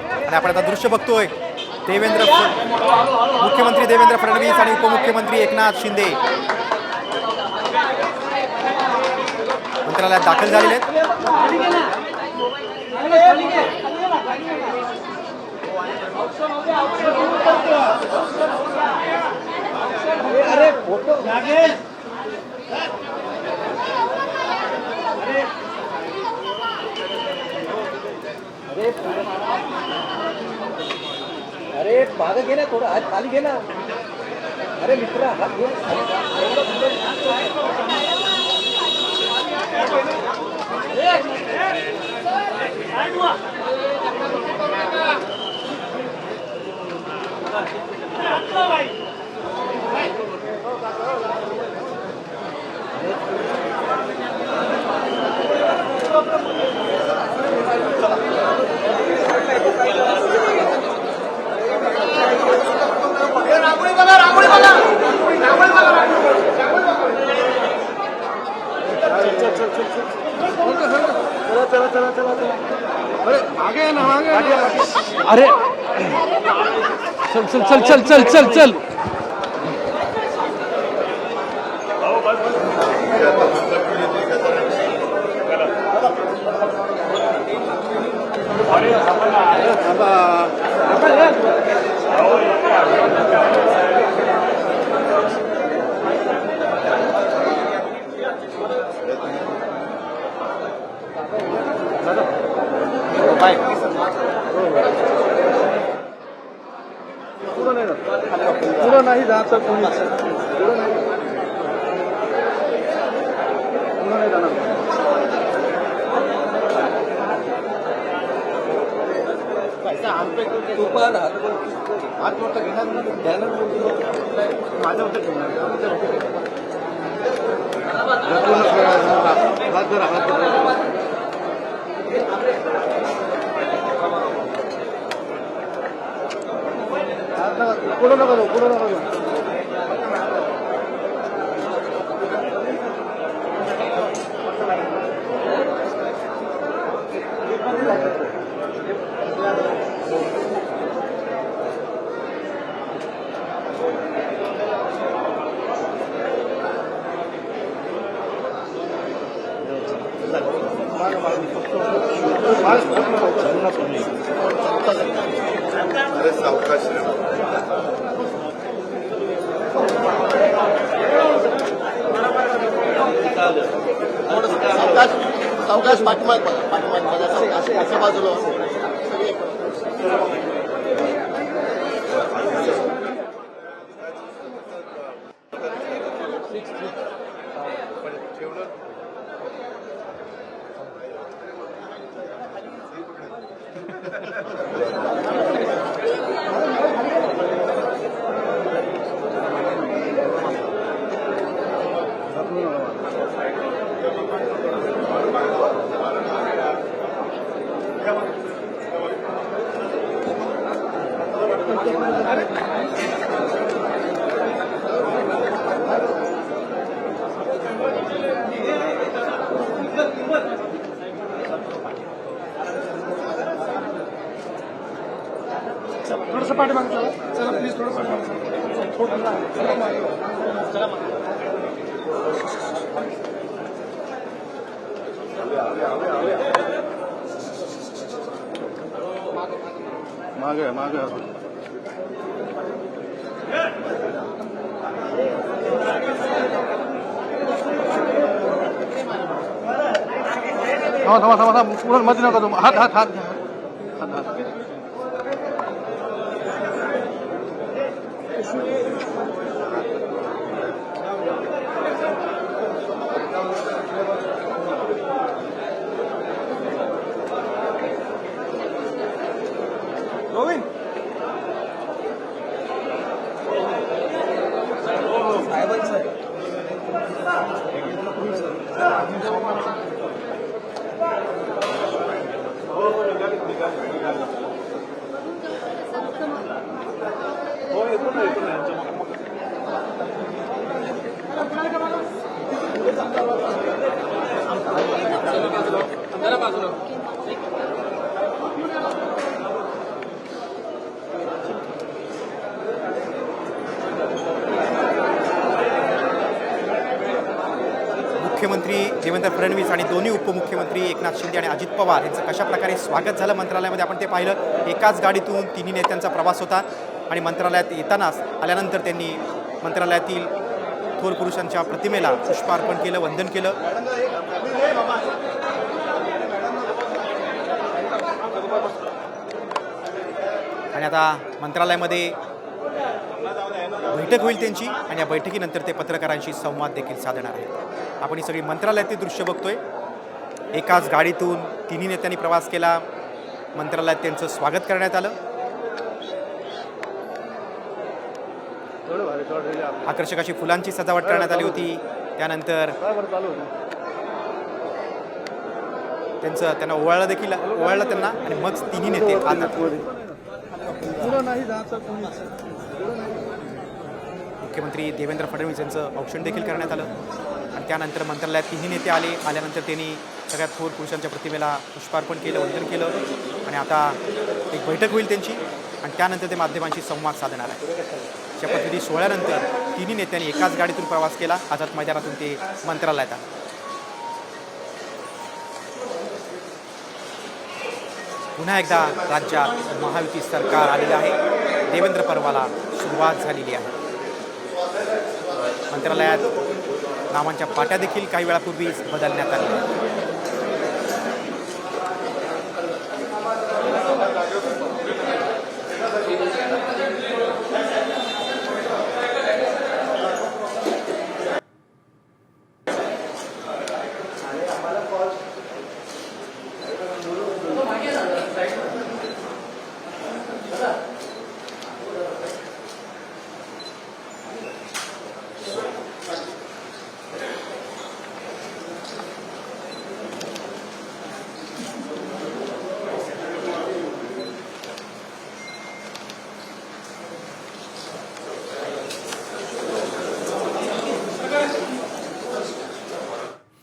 आणि आपण आता दृश्य बघतोय मुख्यमंत्री देवेंद्र फडणवीस आणि उपमुख्यमंत्री एकनाथ शिंदे मंत्रालयात दाखल झालेले आहेत. अरे फोटो अरे मागं घे ना, थोडं हात खाली घे ना. अरे मित्रा हात घे. अरे चल चल चल चल चल चल चल पुढं नाही जात कोणी पुढं नाही जाणार. तू पण हात मोठा घेणार माझ्यावर हात धरा हात पुढं नका जाऊ पुढं नका जाऊ. अरे सावकाश सावकाश पाठीमाग अशा बाजूला थोडंसं पाठीमागे चला चला प्लीज थोडं मागे मागे थांबा थांबा थांबा पुढं मध्ये नका तुम्ही हात हात हात हात हात गोविंद मुख्यमंत्री देवेंद्र फडणवीस आणि दोन्ही उपमुख्यमंत्री एकनाथ शिंदे आणि अजित पवार यांचं कशाप्रकारे स्वागत झालं मंत्रालयामध्ये आपण ते पाहिलं. एकाच गाडीतून तिन्ही नेत्यांचा प्रवास होता आणि मंत्रालयात येतानाच आल्यानंतर त्यांनी मंत्रालयातील थोर पुरुषांच्या प्रतिमेला पुष्पार्पण केलं, वंदन केलं. आणि आता मंत्रालयामध्ये बैठक होईल त्यांची आणि या बैठकीनंतर ते पत्रकारांशी संवाद देखील साधणार आहेत. आपण ही सगळी मंत्रालयातील दृश्य बघतोय. एकाच गाडीतून तिन्ही नेत्यांनी प्रवास केला. मंत्रालयात त्यांचं स्वागत करण्यात आलं. आकर्षक अशी फुलांची सजावट करण्यात आली होती. त्यानंतर त्यांना ओवाळलं त्यांना आणि मग तिन्ही नेते आत आले. मुख्यमंत्री देवेंद्र फडणवीस यांचं औक्षण देखील करण्यात आलं आणि त्यानंतर मंत्रालयात तिन्ही नेते आल्यानंतर त्यांनी सगळ्यात थोर पुरुषांच्या प्रतिमेला पुष्पार्पण केलं, वंदन केलं आणि आता एक बैठक होईल त्यांची आणि त्यानंतर ते माध्यमांशी संवाद साधणार आहे. शपथविधी सोहळ्यानंतर तिन्ही नेत्यांनी एकाच गाडीतून प्रवास केला. आझाद मैदानातून ते मंत्रालयात आले. पुन्हा एकदा राज्यात महायुती सरकार आलेलं आहे. देवेंद्र पर्वाला सुरुवात झालेली आहे. मंत्रालयात नावांच्या पाट्या देखील काही वेळापूर्वीच बदलण्यात आल्या.